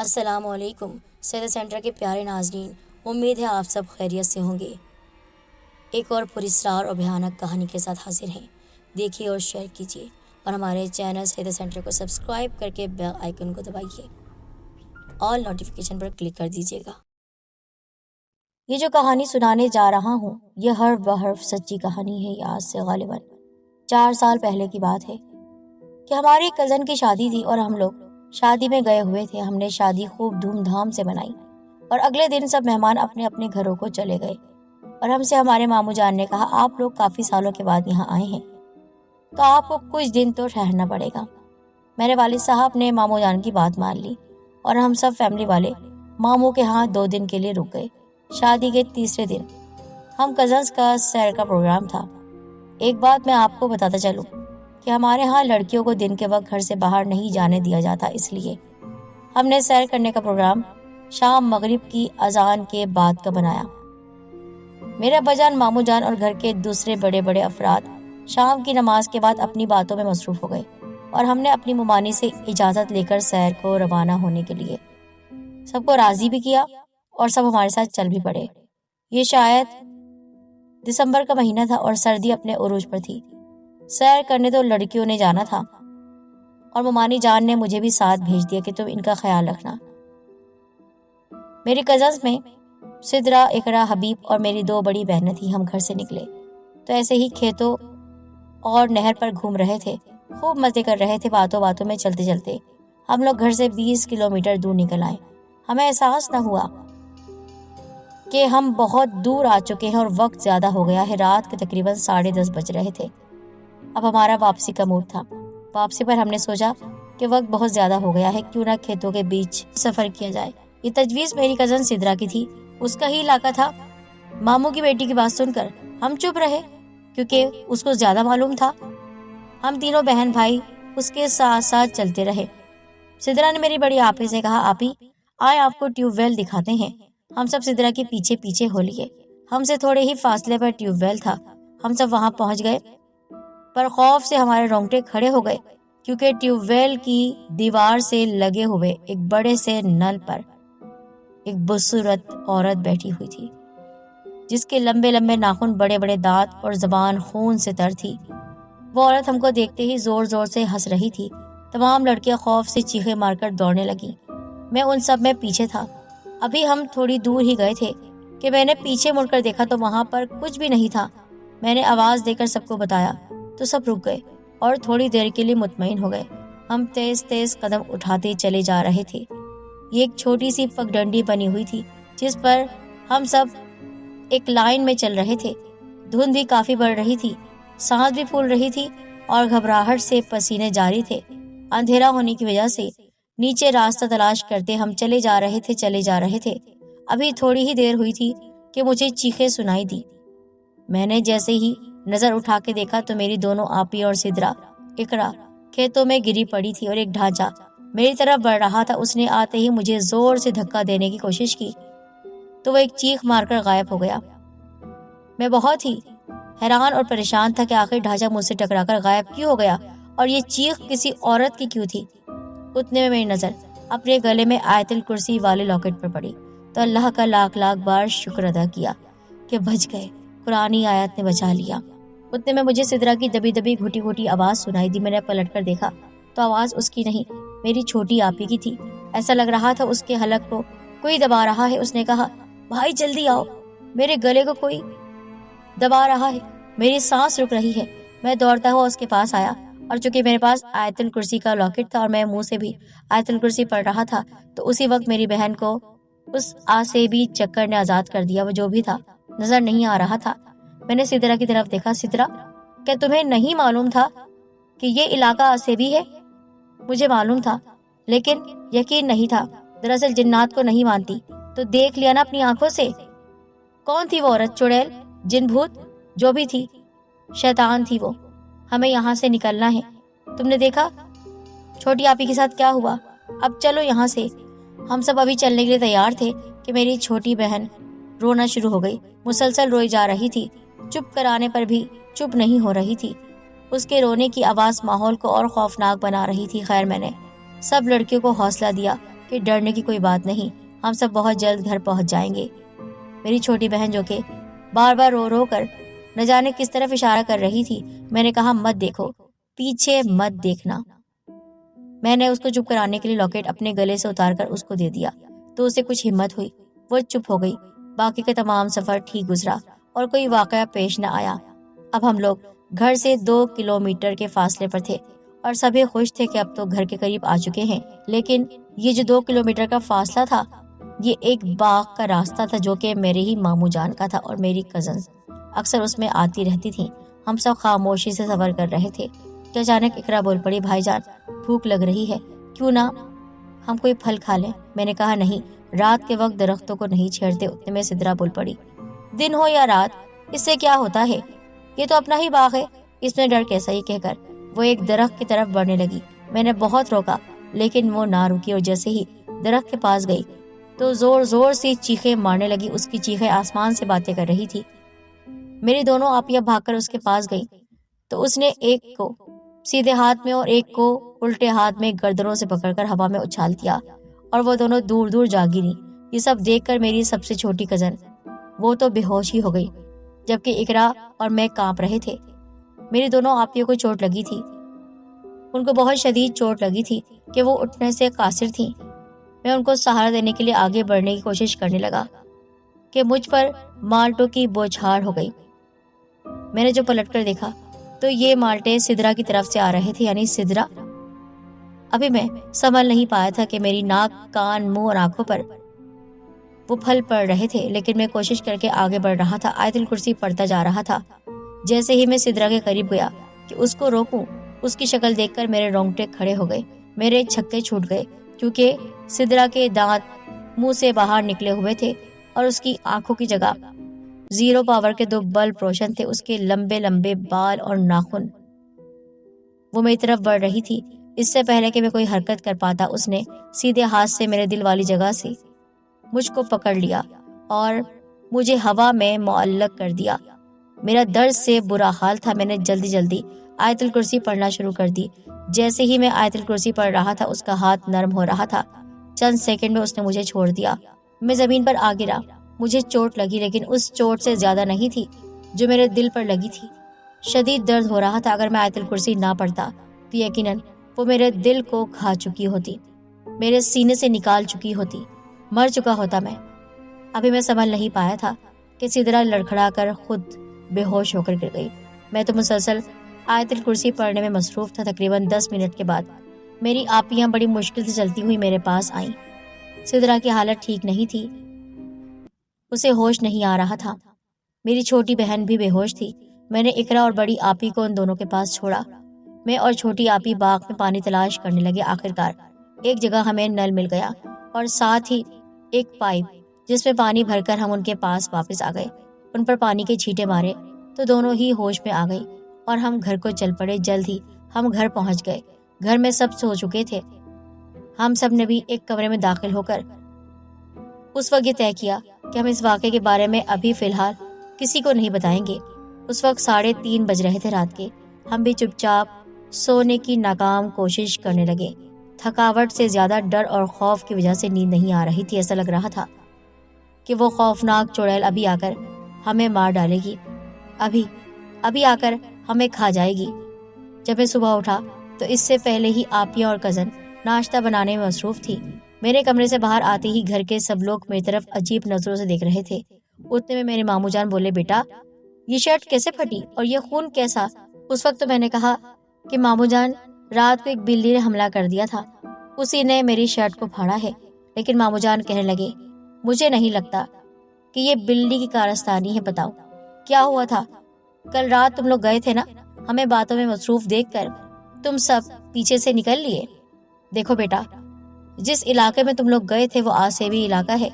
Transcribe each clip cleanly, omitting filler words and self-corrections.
السلام علیکم سیدہ سینٹر کے پیارے ناظرین، امید ہے آپ سب خیریت سے ہوں گے۔ ایک اور پراسرار اور بھیانک کہانی کے ساتھ حاضر ہیں۔ دیکھیے اور شیئر کیجیے اور ہمارے چینل سیدہ سینٹر کو سبسکرائب کر کے بیل آئیکن کو دبائیے، آل نوٹیفیکیشن پر کلک کر دیجیے گا۔ یہ جو کہانی سنانے جا رہا ہوں یہ حرف بحرف سچی کہانی ہے۔ یہ آج سے غالباً 4 سال پہلے کی بات ہے کہ ہماری کزن کی شادی تھی اور ہم لوگ شادی میں گئے ہوئے تھے۔ ہم نے شادی خوب دھوم دھام سے منائی اور اگلے دن سب مہمان اپنے اپنے گھروں کو چلے گئے اور ہم سے ہمارے ماموں جان نے کہا آپ لوگ کافی سالوں کے بعد یہاں آئے ہیں تو آپ کو کچھ دن تو ٹھہرنا پڑے گا۔ میرے والد صاحب نے ماموں جان کی بات مان لی اور ہم سب فیملی والے ماموں کے ہاں 2 دن کے لیے رک گئے۔ شادی کے تیسرے دن ہم کزنس کا سیر کا پروگرام تھا۔ ایک بات میں آپ کو بتاتا چلوں کہ ہمارے ہاں لڑکیوں کو دن کے وقت گھر سے باہر نہیں جانے دیا جاتا، اس لیے ہم نے سیر کرنے کا پروگرام شام مغرب کی اذان کے بعد کا بنایا۔ میرے ابا جان، ماموں جان اور گھر کے دوسرے بڑے بڑے افراد شام کی نماز کے بعد اپنی باتوں میں مصروف ہو گئے اور ہم نے اپنی ممانی سے اجازت لے کر سیر کو روانہ ہونے کے لیے سب کو راضی بھی کیا اور سب ہمارے ساتھ چل بھی پڑے۔ یہ شاید دسمبر کا مہینہ تھا اور سردی اپنے عروج پر تھی۔ سیر کرنے تو لڑکیوں نے جانا تھا اور ممانی جان نے مجھے بھی ساتھ بھیج دیا کہ تم ان کا خیال رکھنا۔ میری کزنز میں سدرا، اقرا، حبیب اور میری 2 بڑی بہنیں تھیں۔ ہم گھر سے نکلے تو ایسے ہی کھیتوں اور نہر پر گھوم رہے تھے، خوب مزے کر رہے تھے۔ باتوں باتوں میں چلتے چلتے ہم لوگ گھر سے 20 کلومیٹر دور نکل آئے۔ ہمیں احساس نہ ہوا کہ ہم بہت دور آ چکے ہیں اور وقت زیادہ ہو گیا ہے۔ رات کے تقریباً 10:30 بج رہے تھے۔ اب ہمارا واپسی کا موڈ تھا۔ واپسی پر ہم نے سوچا کہ وقت بہت زیادہ ہو گیا ہے، کیوں نہ کھیتوں کے بیچ سفر کیا جائے۔ یہ تجویز میری کزن سدرا کی تھی، اس کا ہی علاقہ تھا۔ ماموں کی بیٹی کی بات سن کر ہم چپ رہے کیونکہ اس کو زیادہ معلوم تھا۔ ہم تینوں بہن بھائی اس کے ساتھ ساتھ چلتے رہے۔ سدرا نے میری بڑی آپی سے کہا آپی آئے آپ کو ٹیوب ویل دکھاتے ہیں۔ ہم سب سدرا کے پیچھے پیچھے ہو لیے۔ ہم سے تھوڑے ہی فاصلے پر ٹیوب ویل تھا۔ ہم سب وہاں پہنچ گئے پر خوف سے ہمارے رونگٹے کھڑے ہو گئے کیونکہ ٹیوب ویل کی دیوار سے لگے ہوئے ایک بڑے سے نل پر ایک بدصورت عورت بیٹھی ہوئی تھی جس کے لمبے لمبے ناخن، بڑے بڑے دانت اور زبان خون سے تر تھی۔ وہ عورت ہم کو دیکھتے ہی زور زور سے ہنس رہی تھی۔ تمام لڑکیاں خوف سے چیخیں مار کر دوڑنے لگیں۔ میں ان سب میں پیچھے تھا۔ ابھی ہم تھوڑی دور ہی گئے تھے کہ میں نے پیچھے مڑ کر دیکھا تو وہاں پر کچھ بھی نہیں تھا۔ میں نے آواز دے کر سب کو بتایا تو سب رک گئے اور تھوڑی دیر کے لیے مطمئن ہو گئے۔ ہم تیز تیز قدم اٹھاتے چلے جا رہے تھے۔ یہ ایک چھوٹی سی پگڈنڈی بنی ہوئی تھی جس پر ہم سب ایک لائن میں چل رہے تھے۔ دھند بھی کافی بڑھ رہی تھی، سانس بھی پھول رہی تھی اور گھبراہٹ سے پسینے جاری تھے۔ اندھیرا ہونے کی وجہ سے نیچے راستہ تلاش کرتے ہم چلے جا رہے تھے۔ ابھی تھوڑی ہی دیر ہوئی تھی کہ مجھے چیخیں سنائی دی۔ میں نے جیسے ہی نظر اٹھا کے دیکھا تو میری دونوں آپی اور سدرا، اقرا کھیتوں میں گری پڑی تھی اور ایک ڈھانچہ میری طرف بڑھ رہا تھا۔ اس نے آتے ہی مجھے زور سے دھکا دینے کی کوشش کی تو وہ ایک چیخ مار کر غائب ہو گیا۔ میں بہت ہی حیران اور پریشان تھا کہ آخر ڈھانچہ مجھ سے ٹکرا کر غائب کیوں ہو گیا اور یہ چیخ کسی عورت کی کیوں تھی۔ اتنے میں میری نظر اپنے گلے میں آیت الکرسی والے لاکٹ پر پڑی تو اللہ کا لاکھ لاکھ بار شکر ادا کیا کہ بچ گئے، قرآنی آیت نے بچا لیا۔ اتنے میں مجھے سدرا کی دبی دبی گھٹی گھٹی آواز سنائی دی۔ میں نے پلٹ کر دیکھا تو آواز اس کی نہیں، میری چھوٹی آپی کی تھی۔ ایسا لگ رہا تھا اس کے حلق کو کوئی دبا رہا ہے۔ اس نے کہا بھائی جلدی آؤ، میرے گلے کو کوئی دبا رہا ہے، میری سانس رک رہی ہے۔ میں دوڑتا ہوا اس کے پاس آیا اور چونکہ میرے پاس آیت الکرسی کا لاکٹ تھا اور میں منہ سے بھی آیت الکرسی پڑھ رہا تھا تو اسی وقت میری بہن کو اس آسیبی چکر نے آزاد کر دیا۔ وہ جو بھی تھا نظر نہیں آ رہا تھا۔ میں نے سدرا کی طرف دیکھا، سدرا کیا تمہیں نہیں معلوم تھا کہ یہ علاقہ آسیبی ہے؟ مجھے معلوم تھا لیکن یقین نہیں تھا۔ دراصل جنات کو نہیں مانتی تو دیکھ لیا نا اپنی آنکھوں سے۔ کون تھی وہ عورت؟ چڑیل، جن، بھوت، جو بھی تھی، شیطان تھی وہ۔ ہمیں یہاں سے نکلنا ہے۔ تم نے دیکھا چھوٹی آپی کے ساتھ کیا ہوا؟ اب چلو یہاں سے۔ ہم سب ابھی چلنے کے لیے تیار تھے کہ میری چھوٹی بہن رونا شروع ہو گئی۔ مسلسل روئی جا رہی تھی، چپ کرانے پر بھی چپ نہیں ہو رہی تھی۔ اس کے رونے کی آواز ماحول کو اور خوفناک بنا رہی تھی۔ خیر میں نے سب لڑکیوں کو حوصلہ دیا کہ ڈرنے کی کوئی بات نہیں، ہم سب بہت جلد گھر پہنچ جائیں گے۔ میری چھوٹی بہن جو کہ بار بار رو رو کر نہ جانے کس طرف اشارہ کر رہی تھی، میں نے کہا مت دیکھو، پیچھے مت دیکھنا۔ میں نے اس کو چپ کرانے کے لیے لاکٹ اپنے گلے سے اتار کر اس کو دے دیا تو اسے کچھ ہمت ہوئی، وہ چپ ہو گئی۔ باقی کا تمام سفر ٹھیک گزرا اور کوئی واقعہ پیش نہ آیا۔ اب ہم لوگ گھر سے 2 کلومیٹر کے فاصلے پر تھے اور سبھی خوش تھے کہ اب تو گھر کے قریب آ چکے ہیں، لیکن یہ جو 2 کلومیٹر کا فاصلہ تھا یہ ایک باغ کا راستہ تھا جو کہ میرے ہی ماموں جان کا تھا اور میری کزنز اکثر اس میں آتی رہتی تھیں۔ ہم سب خاموشی سے سفر کر رہے تھے کہ اچانک اقرا بول پڑی، بھائی جان بھوک لگ رہی ہے، کیوں نہ ہم کوئی پھل کھا لیں؟ میں نے کہا نہیں، رات کے وقت درختوں کو نہیں چھیڑتے۔ اتنے میں سدرا بول پڑی، دن ہو یا رات اس سے کیا ہوتا ہے، یہ تو اپنا ہی باغ ہے، اس میں ڈر کیسا؟ ہی کہہ کر وہ ایک درخت کی طرف بڑھنے لگی۔ میں نے بہت روکا لیکن وہ نہ رکی اور جیسے ہی درخت کے پاس گئی تو زور زور سے چیخیں مارنے لگی۔ اس کی چیخیں آسمان سے باتیں کر رہی تھی۔ میری دونوں آپیاں بھاگ کر اس کے پاس گئیں تو اس نے ایک کو سیدھے ہاتھ میں اور ایک کو الٹے ہاتھ میں گردنوں سے پکڑ کر ہوا میں اچھال دیا اور وہ دونوں دور دور جا گری۔ یہ سب دیکھ کر میری سب سے چھوٹی کزن وہ تو بے ہوش ہی ہو گئی، جبکہ اقرا اور میں کانپ رہے تھے۔ میری دونوں آپیوں کو چوٹ لگی تھی، ان کو بہت شدید چوٹ لگی تھی کہ وہ اٹھنے سے قاصر تھیں۔ میں ان کو سہارا دینے کے لیے آگے بڑھنے کی کوشش کرنے لگا کہ مجھ پر مالٹوں کی بوچھاڑ ہو گئی۔ میں نے جو پلٹ کر دیکھا تو یہ مالٹے سدرا کی طرف سے آ رہے تھے، یعنی سدرا۔ ابھی میں سنبھل نہیں پایا تھا کہ میری ناک، کان، منہ اور آنکھوں پر وہ پھل پڑ رہے تھے، لیکن میں کوشش کر کے آگے بڑھ رہا تھا، آیت الکرسی پڑھتا جا رہا تھا۔ جیسے ہی میں سدرا کے قریب گیا کہ اس کو روکوں، اس کی شکل دیکھ کر میرے رونگٹے کھڑے ہو گئے، میرے چھکے چھوٹ گئے، کیونکہ سدرا کے دانت منہ سے باہر نکلے ہوئے تھے اور اس کی آنکھوں کی جگہ 0 پاور کے 2 بلب روشن تھے۔ اس کے لمبے لمبے بال اور ناخن، وہ میری طرف بڑھ رہی تھی۔ اس سے پہلے کہ میں کوئی حرکت کر پاتا اس نے سیدھے ہاتھ سے میرے دل والی جگہ سے مجھ کو پکڑ لیا اور مجھے ہوا میں معلق کر دیا۔ میرا درد سے برا حال تھا۔ میں نے جلدی جلدی آیت الکرسی پڑھنا شروع کر دی۔ جیسے ہی میں آیت الکرسی پڑھ رہا تھا اس کا ہاتھ نرم ہو رہا تھا۔ چند سیکنڈ میں اس نے مجھے چھوڑ دیا۔ میں زمین پر آ گرا۔ مجھے چوٹ لگی لیکن اس چوٹ سے زیادہ نہیں تھی جو میرے دل پر لگی تھی۔ شدید درد ہو رہا تھا۔ اگر میں آیت الکرسی نہ پڑھتا تو یقیناً وہ میرے دل کو کھا چکی ہوتی، میرے سینے سے نکال چکی ہوتی، مر چکا ہوتا میں۔ ابھی میں سنبھل نہیں پایا تھا کہ سدرا لڑکھڑا کر خود بے ہوش ہو کر گر گئی۔ میں تو مسلسل آیت الکرسی پڑھنے میں مصروف تھا۔ تقریباً 10 منٹ کے بعد میری آپیاں بڑی مشکل سے چلتی ہوئی میرے پاس آئیں۔ سدرا کی حالت ٹھیک نہیں تھی، اسے ہوش نہیں آ رہا تھا۔ میری چھوٹی بہن بھی بے ہوش تھی۔ میں نے اقرا اور بڑی آپی کو ان دونوں کے پاس چھوڑا۔ میں اور چھوٹی آپی باغ میں پانی تلاش کرنے لگے۔ آخرکار ایک جگہ ہمیں نل مل گیا اور ساتھ ہی ایک پائپ جس میں پانی بھر کر ہم ان کے پاس واپس آ گئے۔ ان پر پانی کے چھینٹے مارے تو دونوں ہی ہوش میں آ گئی اور ہم گھر کو چل پڑے۔ جلد ہی ہم گھر پہنچ گئے۔ گھر میں سب سو چکے تھے۔ ہم سب نے بھی ایک کمرے میں داخل ہو کر اس وقت یہ طے کیا کہ ہم اس واقعے کے بارے میں ابھی فی الحال کسی کو نہیں بتائیں گے۔ اس وقت 3:30 بج رہے تھے رات کے۔ ہم بھی چپ چاپ سونے کی ناکام کوشش کرنے لگے۔ تھکاوٹ سے زیادہ ڈر اور خوف کی وجہ سے نیند نہیں آ رہی تھی۔ ایسا لگ رہا تھا کہ وہ خوفناک چڑیل ابھی آ کر ہمیں مار ڈالے گی، ابھی آ کر ہمیں کھا جائے گی۔ جب میں صبح اٹھا تو اس سے پہلے ہی آپیاں اور کزن ناشتہ بنانے میں مصروف تھی۔ میرے کمرے سے باہر آتے ہی گھر کے سب لوگ میری طرف عجیب نظروں سے دیکھ رہے تھے۔ اتنے میں میرے ماموں جان بولے، بیٹا یہ شرٹ کیسے پھٹی اور یہ خون کیسا؟ اس وقت تو میں نے کہا کہ ماموں جان رات کو ایک بلی نے حملہ کر دیا تھا، اسی نے میری شرٹ کو پھاڑا ہے۔ لیکن ماموں جان کہنے لگے، مجھے نہیں لگتا کہ یہ بلی کی کارستانی ہے، بتاؤ کیا ہوا تھا؟ کل رات تم لوگ گئے تھے نا، ہمیں باتوں میں مصروف دیکھ کر تم سب پیچھے سے نکل لیے۔ دیکھو بیٹا، جس علاقے میں تم لوگ گئے تھے وہ آسیبی علاقہ ہے۔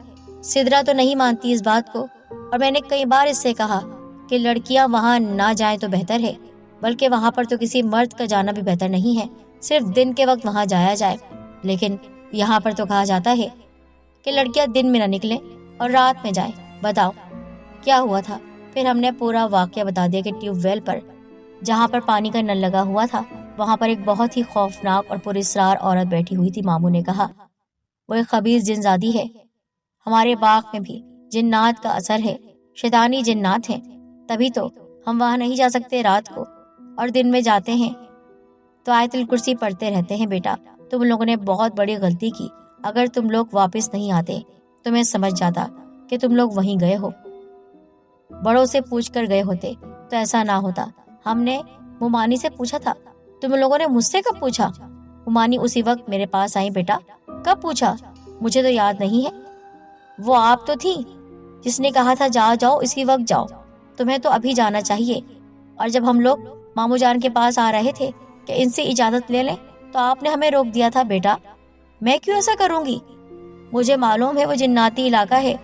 سدرا تو نہیں مانتی اس بات کو، اور میں نے کئی بار اس سے کہا کہ لڑکیاں وہاں نہ جائیں تو بہتر ہے، بلکہ وہاں پر تو کسی مرد کا جانا بھی بہتر نہیں ہے، صرف دن کے وقت وہاں جایا جائے۔ لیکن یہاں پر تو کہا جاتا ہے کہ لڑکیاں دن میں نہ نکلیں اور رات میں جائیں۔ بتاؤ کیا ہوا تھا؟ پھر ہم نے پورا واقعہ بتا دیا کہ ٹیوب ویل پر جہاں پر پانی کا نل لگا ہوا تھا وہاں پر ایک بہت ہی خوفناک اور پراسرار عورت بیٹھی ہوئی تھی۔ ماموں نے کہا وہ ایک خبیث جن زادی ہے۔ ہمارے باغ میں بھی جنات کا اثر ہے، شیطانی جنات ہیں، تبھی تو ہم وہاں نہیں جا سکتے رات کو، اور دن میں جاتے ہیں تو آیت الکرسی پڑھتے رہتے ہیں۔ بیٹا، تم لوگوں نے بہت بڑی غلطی کی۔ اگر تم لوگ واپس نہیں آتے تو میں سمجھ جاتا کہ تم لوگ وہیں گئے ہو، بڑوں سے پوچھ کر گئے ہوتے تو ایسا نہ ہوتا۔ ہم نے مومانی سے پوچھا تھا۔ تم لوگوں نے مجھ سے کب پوچھا؟ مومانی اسی وقت میرے پاس آئی۔ بیٹا، کب پوچھا؟ مجھے تو یاد نہیں ہے۔ وہ آپ تو تھی جس نے کہا تھا جاؤ جاؤ، اسی وقت جاؤ، تمہیں تو ابھی جانا چاہیے۔ اور جب ہم لوگ مامو جان کے پاس آ رہے تھے کہ ان سے اجازت لے لیں تو آپ نے ہمیں روک دیا تھا۔ بیٹا، میں کیوں ایسا کروں گی؟ مجھے معلوم ہے وہ جناتی علاقہ ہے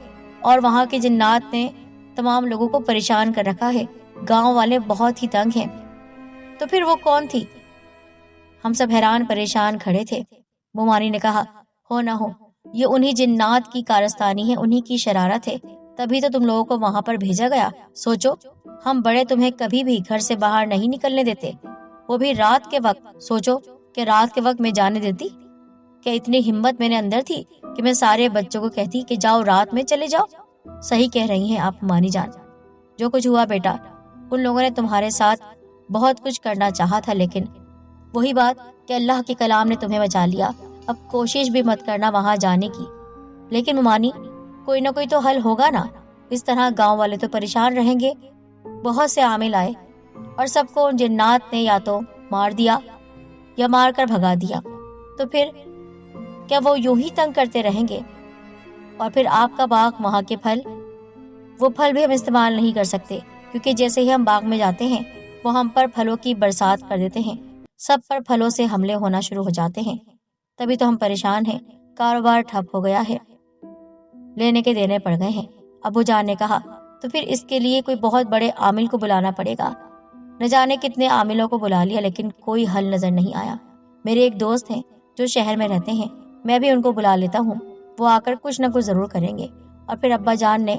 اور وہاں کے جنات نے تمام لوگوں کو پریشان کر رکھا ہے۔ گاؤں والے بہت ہی تنگ ہیں۔ تو پھر وہ کون تھی؟ ہم سب حیران پریشان کھڑے تھے۔ مومانی نے کہا، ہو نہ ہو یہ انہی جنات کی کارستانی ہے، انہی کی شرارت ہے، تبھی تو تم لوگوں کو وہاں پر بھیجا گیا۔ سوچو، ہم بڑے تمہیں کبھی بھی گھر سے باہر نہیں نکلنے دیتے، وہ بھی رات کے وقت۔ سوچو کہ رات کے وقت میں جانے دیتی؟ کہ اتنی ہمت میرے اندر تھی کہ میں سارے بچوں کو کہتی کہ جاؤ رات میں چلے جاؤ۔ صحیح کہہ رہی ہیں آپ مانی جان، جو کچھ ہوا بیٹا، ان لوگوں نے تمہارے ساتھ بہت کچھ کرنا چاہا تھا، لیکن وہی بات کہ اللہ کے کلام نے تمہیں بچا لیا۔ اب کوشش بھی مت کرنا وہاں جانے کی۔ لیکن ممانی، کوئی نہ کوئی تو حل ہوگا نا، اس طرح گاؤں والے تو پریشان رہیں گے۔ بہت سے عامل آئے اور سب کو ان جنات نے یا تو مار دیا یا مار کر بھگا دیا، تو پھر کیا وہ یوں ہی تنگ کرتے رہیں گے؟ اور پھر آپ کا باغ، وہاں کے پھل، وہ پھل بھی ہم استعمال نہیں کر سکتے، کیونکہ جیسے ہی ہم باغ میں جاتے ہیں وہ ہم پر پھلوں کی برسات کر دیتے ہیں، سب پر پھلوں سے حملے ہونا شروع ہو جاتے ہیں۔ تبھی تو ہم پریشان ہیں، کاروبار ٹھپ ہو گیا ہے، لینے کے دینے پڑ گئے ہیں۔ ابو جان نے کہا، تو پھر اس کے لیے کوئی بہت بڑے عامل کو بلانا پڑے گا۔ نہ جانے کتنے عاملوں کو بلا لیا، لیکن کوئی حل نظر نہیں آیا۔ میرے ایک دوست ہیں جو شہر میں رہتے ہیں، میں بھی ان کو بلا لیتا ہوں، وہ آ کر کچھ نہ کچھ ضرور کریں گے۔ اور پھر ابا جان نے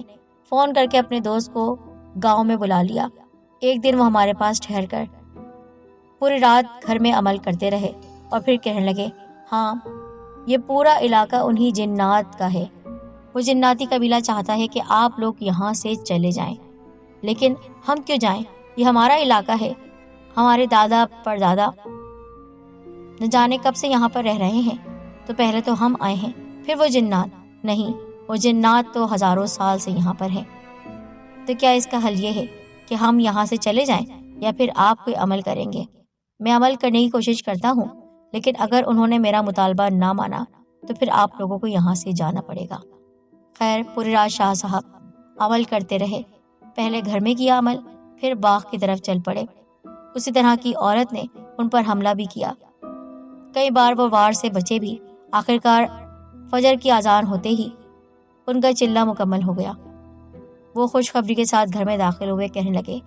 فون کر کے اپنے دوست کو گاؤں میں بلا لیا۔ ایک دن وہ ہمارے پاس ٹھہر کر پوری رات گھر میں عمل کرتے رہے اور پھر کہنے لگے، ہاں یہ پورا علاقہ انہی جنات کا ہے۔ وہ جناتی قبیلہ چاہتا ہے کہ آپ لوگ یہاں سے چلے جائیں، لیکن ہم کیوں جائیں؟ یہ ہمارا علاقہ ہے، ہمارے دادا پردادا نہ جانے کب سے یہاں پر رہ رہے ہیں، تو پہلے تو ہم آئے ہیں، پھر وہ جنات۔ نہیں، وہ جنات تو ہزاروں سال سے یہاں پر ہیں۔ تو کیا اس کا حل یہ ہے کہ ہم یہاں سے چلے جائیں یا پھر آپ کوئی عمل کریں گے؟ میں عمل کرنے کی کوشش کرتا ہوں، لیکن اگر انہوں نے میرا مطالبہ نہ مانا تو پھر آپ لوگوں کو یہاں سے جانا پڑے گا۔ خیر، پوری رات شاہ صاحب عمل کرتے رہے، پہلے گھر میں کیا عمل، پھر باغ کی طرف چل پڑے۔ اسی طرح کی عورت نے ان پر حملہ بھی کیا، کئی بار وہ وار سے بچے بھی۔ آخرکار فجر کی اذان ہوتے ہی ان کا چلہ مکمل ہو گیا۔ وہ خوشخبری کے ساتھ گھر میں داخل ہوئے، کہنے لگے،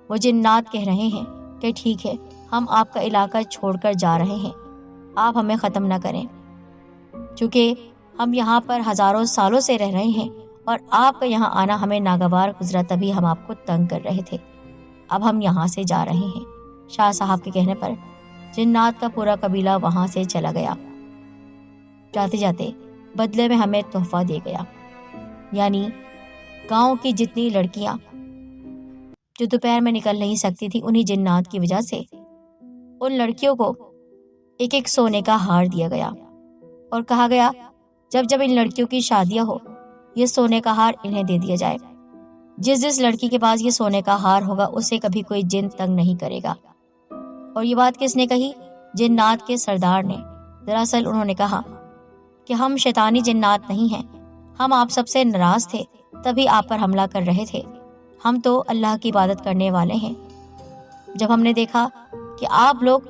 وہ جنات کہہ رہے ہیں کہ ٹھیک ہے، ہم آپ کا علاقہ چھوڑ کر جا رہے ہیں، آپ ہمیں ختم نہ کریں، چونکہ ہم یہاں پر ہزاروں سالوں سے رہ رہے ہیں اور آپ کا یہاں آنا ہمیں ناگوار گزرا، تبھی ہم آپ کو تنگ کر رہے تھے، اب ہم یہاں سے جا رہے ہیں۔ شاہ صاحب کے کہنے پر جنات کا پورا قبیلہ وہاں سے چلا گیا۔ جاتے جاتے بدلے میں ہمیں تحفہ دے گیا، یعنی گاؤں کی جتنی لڑکیاں جو دوپہر میں نکل نہیں سکتی تھی انہی جنات کی وجہ سے، ان لڑکیوں کو ایک ایک سونے کا ہار دیا گیا اور کہا گیا جب جب ان لڑکیوں کی شادیاں ہو یہ سونے کا ہار انہیں دے دیا جائے۔ جس لڑکی کے پاس یہ سونے کا ہار ہوگا اسے کبھی کوئی جن تنگ نہیں کرے گا۔ اور یہ بات کس نے کہی؟ جنات کے سردار نے۔ دراصل انہوں نے کہا کہ ہم شیطانی جنات نہیں ہیں، ہم آپ سب سے ناراض تھے تبھی آپ پر حملہ کر رہے تھے، ہم تو اللہ کی عبادت کرنے والے ہیں۔ جب ہم نے دیکھا کہ آپ لوگ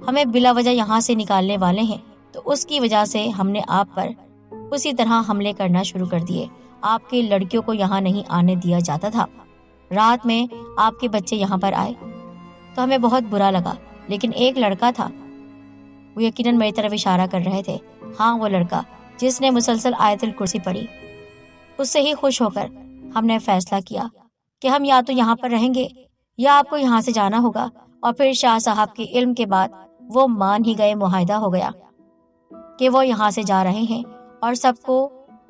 ہمیں بلا وجہ یہاں سے نکالنے والے ہیں تو اس کی وجہ سے ہم نے آپ پر اسی طرح حملے کرنا شروع کر دیے۔ آپ کی لڑکیوں کو یہاں نہیں آنے دیا جاتا تھا۔ رات میں آپ کے بچے یہاں پر آئے تو ہمیں بہت برا لگا، لیکن ایک لڑکا تھا، وہ یقیناً میری طرف اشارہ کر رہے تھے، ہاں وہ لڑکا جس نے مسلسل آیت الکرسی پڑھی، اس سے ہی خوش ہو کر ہم نے فیصلہ کیا کہ ہم یا تو یہاں پر رہیں گے یا آپ کو یہاں سے جانا ہوگا۔ اور پھر شاہ صاحب کے علم کے بعد وہ مان ہی گئے، معاہدہ ہو گیا کہ وہ یہاں سے جا رہے ہیں اور سب کو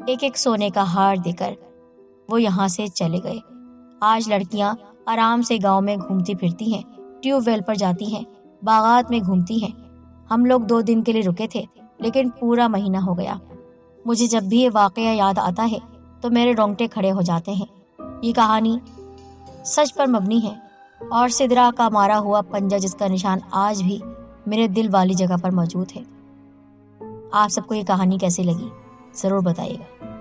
ایک ایک سونے کا ہار دے کر وہ یہاں سے چلے گئے۔ آج لڑکیاں آرام سے گاؤں میں گھومتی پھرتی ہیں، ٹیوب ویل پر جاتی ہیں، باغات میں گھومتی ہیں۔ ہم لوگ 2 دن کے لیے رکے تھے، لیکن پورا مہینہ ہو گیا۔ مجھے جب بھی یہ واقعہ یاد آتا ہے تو میرے رونگٹے کھڑے ہو جاتے ہیں۔ یہ کہانی سچ پر مبنی ہے، اور سدرا کا مارا ہوا پنجہ جس کا نشان آج بھی میرے دل والی جگہ پر موجود ہے۔ آپ سب کو یہ کہانی کیسی لگی ضرور بتائیے گا۔